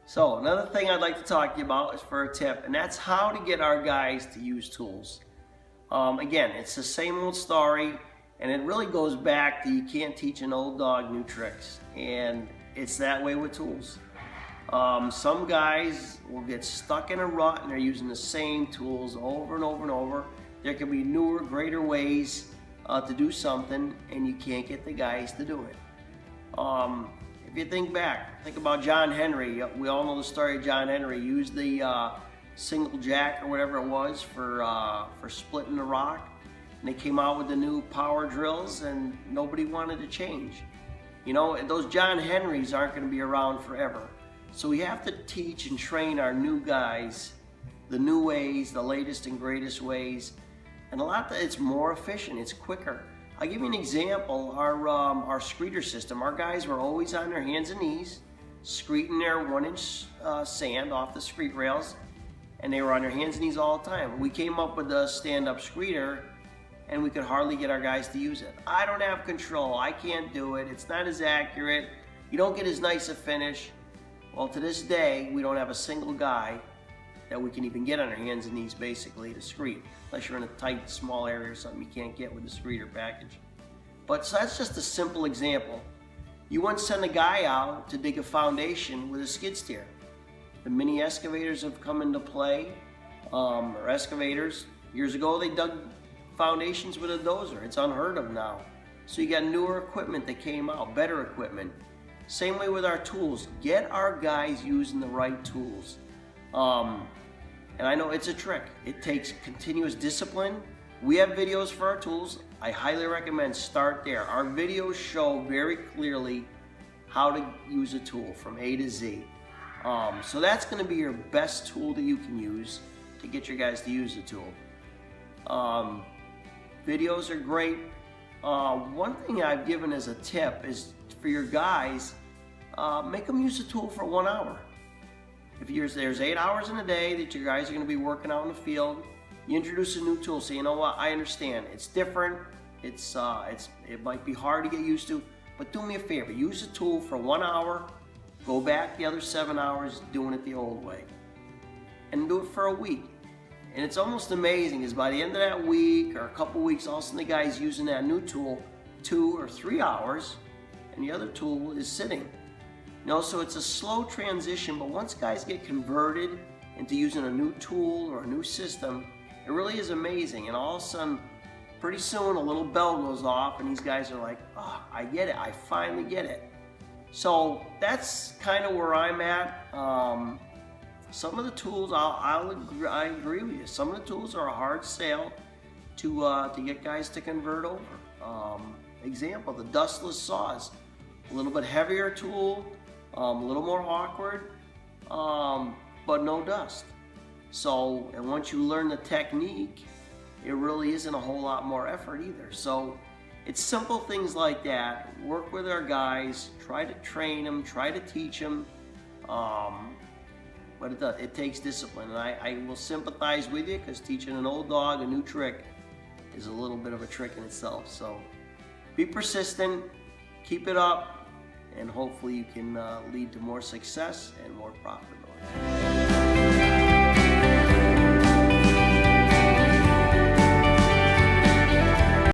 So another thing I'd like to talk to you about is for a tip, and that's how to get our guys to use tools. Again, it's the same old story, and it really goes back to you can't teach an old dog new tricks, and it's that way with tools. Some guys will get stuck in a rut and they're using the same tools over and over and over. There can be newer, greater ways to do something, and you can't get the guys to do it. If you think back, think about John Henry. We all know the story of John Henry. He used the single jack or whatever it was for splitting the rock. And they came out with the new power drills and nobody wanted to change. You know, those John Henrys aren't going to be around forever. So we have to teach and train our new guys the new ways, the latest and greatest ways. And a lot of it's more efficient, it's quicker. I'll give you an example. Our screeder system, our guys were always on their hands and knees, screeding their 1-inch sand off the screed rails, and they were on their hands and knees all the time. We came up with a stand-up screeder, and we could hardly get our guys to use it. I don't have control, I can't do it, it's not as accurate, you don't get as nice a finish. Well, to this day, we don't have a single guy that we can even get on our hands and knees basically to screed, unless you're in a tight, small area or something you can't get with the screeder package. But so that's just a simple example. You wouldn't send a guy out to dig a foundation with a skid steer. The mini excavators have come into play, or excavators. Years ago, they dug foundations with a dozer. It's unheard of now. So you got newer equipment that came out, better equipment. Same way with our tools. Get our guys using the right tools. And I know it's a trick. It takes continuous discipline. We have videos for our tools. I highly recommend start there. Our videos show very clearly how to use a tool from A to Z. So that's going to be your best tool that you can use to get your guys to use the tool. Videos are great. One thing I've given as a tip is for your guys, make them use the tool for 1 hour. If there's 8 hours in a day that your guys are going to be working out in the field, you introduce a new tool. So you know what? I understand. It's different. It might be hard to get used to, but do me a favor. Use the tool for 1 hour. Go back the other 7 hours doing it the old way, and do it for a week. And it's almost amazing is by the end of that week or a couple weeks, all of a sudden the guy's using that new tool 2 or 3 hours, and the other tool is sitting. You know, so it's a slow transition, but once guys get converted into using a new tool or a new system, it really is amazing. And all of a sudden, pretty soon a little bell goes off and these guys are like, oh, I get it, I finally get it. So that's kind of where I'm at. Some of the tools, I agree with you. Some of the tools are a hard sale to get guys to convert over. Example, the dustless saws. A little bit heavier tool, a little more awkward, but no dust. So, and once you learn the technique, it really isn't a whole lot more effort either. So it's simple things like that. Work with our guys, try to train them, try to teach them. But it takes discipline, and I will sympathize with you because teaching an old dog a new trick is a little bit of a trick in itself. So be persistent, keep it up, and hopefully you can lead to more success and more profitability.